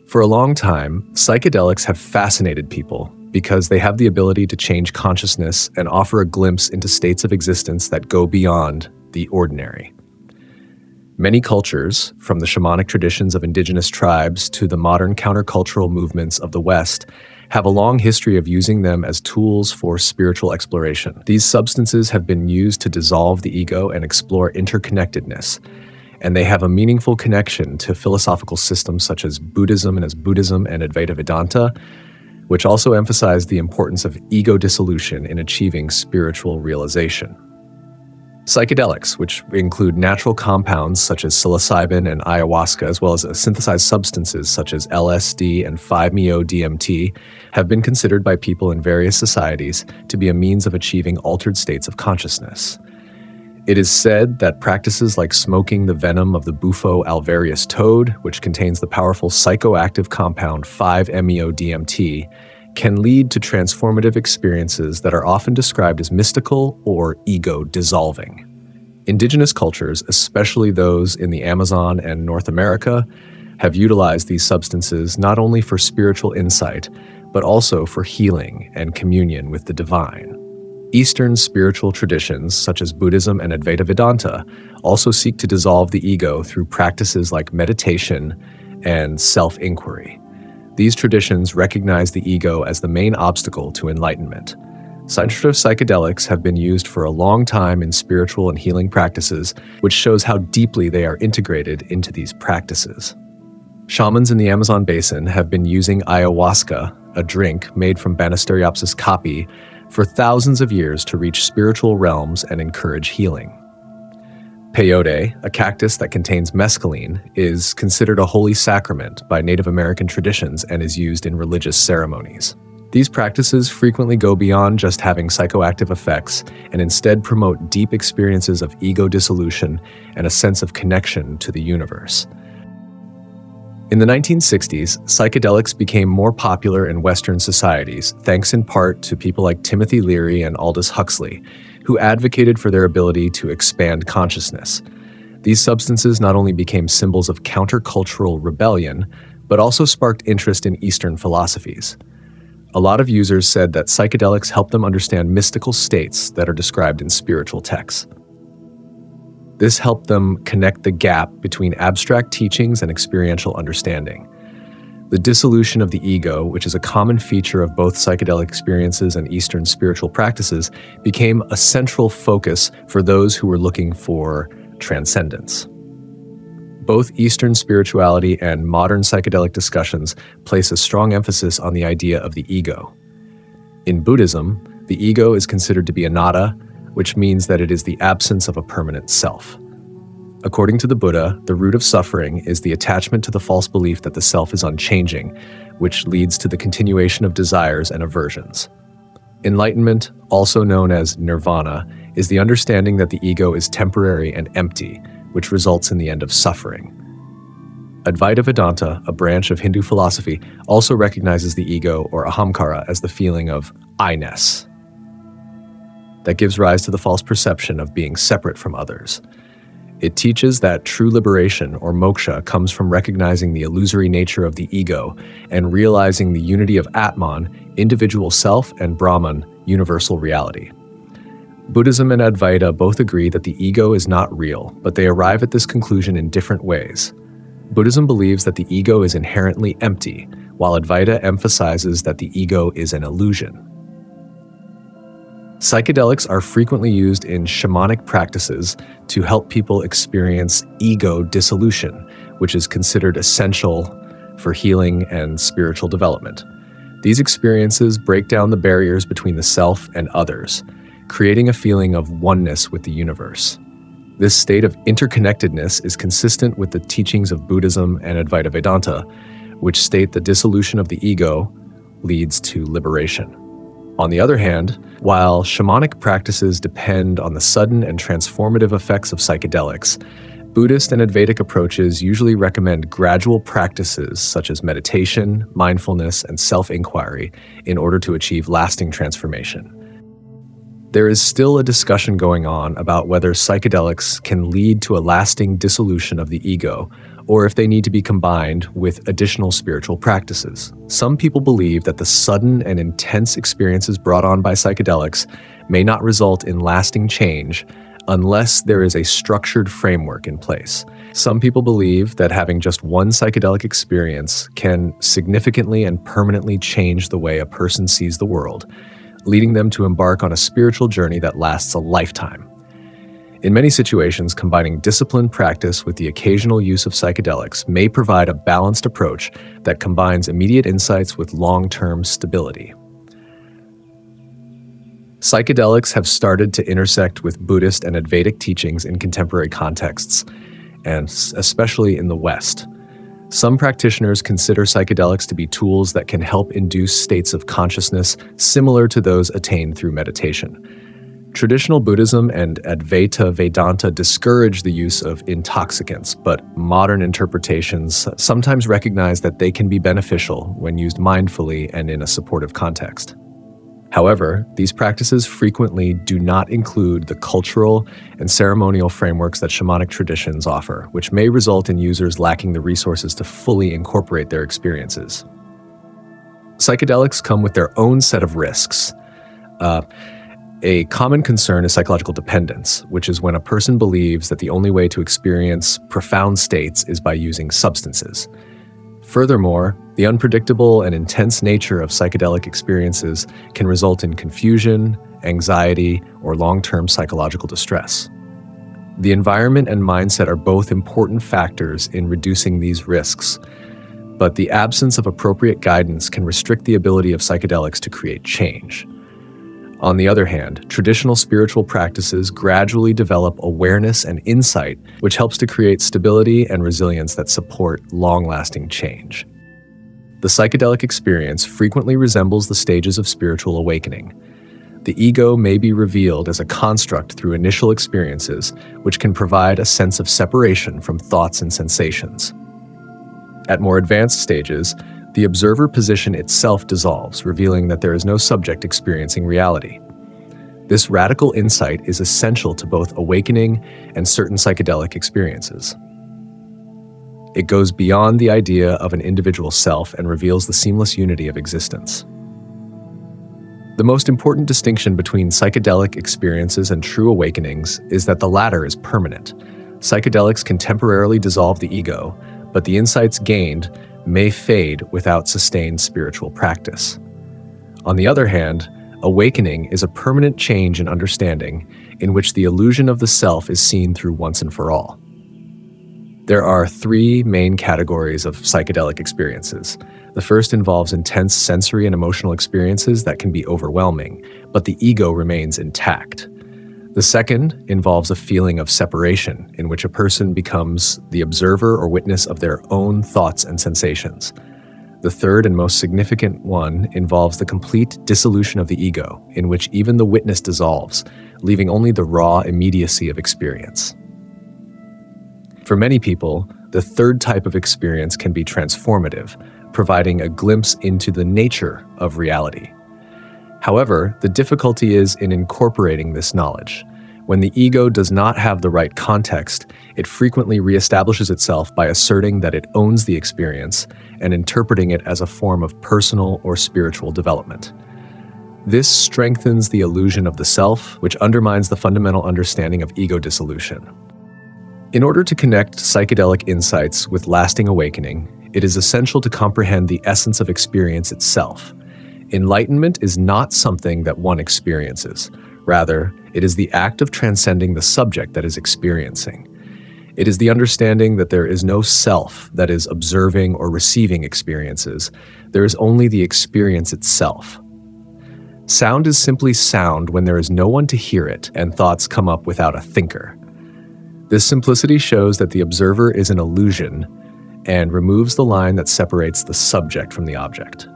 For a long time, psychedelics have fascinated people because they have the ability to change consciousness and offer a glimpse into states of existence that go beyond the ordinary. Many cultures, from the shamanic traditions of indigenous tribes to the modern countercultural movements of the West, have a long history of using them as tools for spiritual exploration. These substances have been used to dissolve the ego and explore interconnectedness, and they have a meaningful connection to philosophical systems such as Buddhism and Advaita Vedanta, which also emphasize the importance of ego dissolution in achieving spiritual realization. Psychedelics, which include natural compounds such as psilocybin and ayahuasca, as well as synthesized substances such as LSD and 5-MeO-DMT, have been considered by people in various societies to be a means of achieving altered states of consciousness. It is said that practices like smoking the venom of the Bufo alvarius toad, which contains the powerful psychoactive compound 5-MeO-DMT, can lead to transformative experiences that are often described as mystical or ego-dissolving. Indigenous cultures, especially those in the Amazon and North America, have utilized these substances not only for spiritual insight, but also for healing and communion with the divine. Eastern spiritual traditions, such as Buddhism and Advaita Vedanta, also seek to dissolve the ego through practices like meditation and self-inquiry. These traditions recognize the ego as the main obstacle to enlightenment. Psychedelics have been used for a long time in spiritual and healing practices, which shows how deeply they are integrated into these practices. Shamans in the Amazon basin have been using ayahuasca, a drink made from Banisteriopsis caapi, for thousands of years to reach spiritual realms and encourage healing. Peyote, a cactus that contains mescaline, is considered a holy sacrament by Native American traditions and is used in religious ceremonies. These practices frequently go beyond just having psychoactive effects and instead promote deep experiences of ego dissolution and a sense of connection to the universe. In the 1960s, psychedelics became more popular in Western societies, thanks in part to people like Timothy Leary and Aldous Huxley, who advocated for their ability to expand consciousness. These substances not only became symbols of countercultural rebellion, but also sparked interest in Eastern philosophies. A lot of users said that psychedelics helped them understand mystical states that are described in spiritual texts. This helped them connect the gap between abstract teachings and experiential understanding. The dissolution of the ego, which is a common feature of both psychedelic experiences and Eastern spiritual practices, became a central focus for those who were looking for transcendence. Both Eastern spirituality and modern psychedelic discussions place a strong emphasis on the idea of the ego. In Buddhism, the ego is considered to be anatta, which means that it is the absence of a permanent self. According to the Buddha, the root of suffering is the attachment to the false belief that the self is unchanging, which leads to the continuation of desires and aversions. Enlightenment, also known as Nirvana, is the understanding that the ego is temporary and empty, which results in the end of suffering. Advaita Vedanta, a branch of Hindu philosophy, also recognizes the ego or ahamkara as the feeling of I-ness that gives rise to the false perception of being separate from others. It teaches that true liberation, or moksha, comes from recognizing the illusory nature of the ego and realizing the unity of Atman, individual self, and Brahman, universal reality. Buddhism and Advaita both agree that the ego is not real, but they arrive at this conclusion in different ways. Buddhism believes that the ego is inherently empty, while Advaita emphasizes that the ego is an illusion. Psychedelics are frequently used in shamanic practices to help people experience ego dissolution, which is considered essential for healing and spiritual development. These experiences break down the barriers between the self and others, creating a feeling of oneness with the universe. This state of interconnectedness is consistent with the teachings of Buddhism and Advaita Vedanta, which state the dissolution of the ego leads to liberation. On the other hand, while shamanic practices depend on the sudden and transformative effects of psychedelics, Buddhist and Advaitic approaches usually recommend gradual practices such as meditation, mindfulness, and self-inquiry in order to achieve lasting transformation. There is still a discussion going on about whether psychedelics can lead to a lasting dissolution of the ego or if they need to be combined with additional spiritual practices. Some people believe that the sudden and intense experiences brought on by psychedelics may not result in lasting change unless there is a structured framework in place. Some people believe that having just one psychedelic experience can significantly and permanently change the way a person sees the world, leading them to embark on a spiritual journey that lasts a lifetime. In many situations, combining disciplined practice with the occasional use of psychedelics may provide a balanced approach that combines immediate insights with long-term stability. Psychedelics have started to intersect with Buddhist and Advaitic teachings in contemporary contexts, and especially in the West. Some practitioners consider psychedelics to be tools that can help induce states of consciousness similar to those attained through meditation. Traditional Buddhism and Advaita Vedanta discourage the use of intoxicants, but modern interpretations sometimes recognize that they can be beneficial when used mindfully and in a supportive context. However, these practices frequently do not include the cultural and ceremonial frameworks that shamanic traditions offer, which may result in users lacking the resources to fully incorporate their experiences. Psychedelics come with their own set of risks. A common concern is psychological dependence, which is when a person believes that the only way to experience profound states is by using substances. Furthermore, the unpredictable and intense nature of psychedelic experiences can result in confusion, anxiety, or long-term psychological distress. The environment and mindset are both important factors in reducing these risks, but the absence of appropriate guidance can restrict the ability of psychedelics to create change. On the other hand, traditional spiritual practices gradually develop awareness and insight, which helps to create stability and resilience that support long-lasting change. The psychedelic experience frequently resembles the stages of spiritual awakening. The ego may be revealed as a construct through initial experiences, which can provide a sense of separation from thoughts and sensations. At more advanced stages, the observer position itself dissolves, revealing that there is no subject experiencing reality. This radical insight is essential to both awakening and certain psychedelic experiences. It goes beyond the idea of an individual self and reveals the seamless unity of existence. The most important distinction between psychedelic experiences and true awakenings is that the latter is permanent. Psychedelics can temporarily dissolve the ego, but the insights gained may fade without sustained spiritual practice. On the other hand, awakening is a permanent change in understanding in which the illusion of the self is seen through once and for all. There are three main categories of psychedelic experiences. The first involves intense sensory and emotional experiences that can be overwhelming, but the ego remains intact. The second involves a feeling of separation, in which a person becomes the observer or witness of their own thoughts and sensations. The third and most significant one involves the complete dissolution of the ego, in which even the witness dissolves, leaving only the raw immediacy of experience. For many people, the third type of experience can be transformative, providing a glimpse into the nature of reality. However, the difficulty is in incorporating this knowledge. When the ego does not have the right context, it frequently reestablishes itself by asserting that it owns the experience and interpreting it as a form of personal or spiritual development. This strengthens the illusion of the self, which undermines the fundamental understanding of ego dissolution. In order to connect psychedelic insights with lasting awakening, it is essential to comprehend the essence of experience itself. Enlightenment is not something that one experiences. Rather, it is the act of transcending the subject that is experiencing. It is the understanding that there is no self that is observing or receiving experiences. There is only the experience itself. Sound is simply sound when there is no one to hear it and thoughts come up without a thinker. This simplicity shows that the observer is an illusion and removes the line that separates the subject from the object.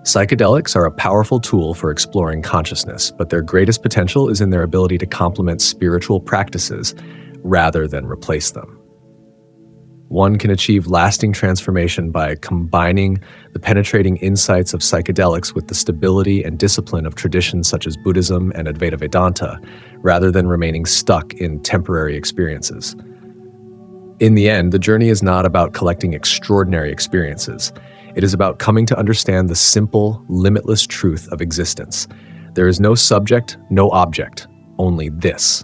Psychedelics are a powerful tool for exploring consciousness, but their greatest potential is in their ability to complement spiritual practices rather than replace them. One can achieve lasting transformation by combining the penetrating insights of psychedelics with the stability and discipline of traditions such as Buddhism and Advaita Vedanta, rather than remaining stuck in temporary experiences. In the end, the journey is not about collecting extraordinary experiences. It is about coming to understand the simple, limitless truth of existence. There is no subject, no object, only this.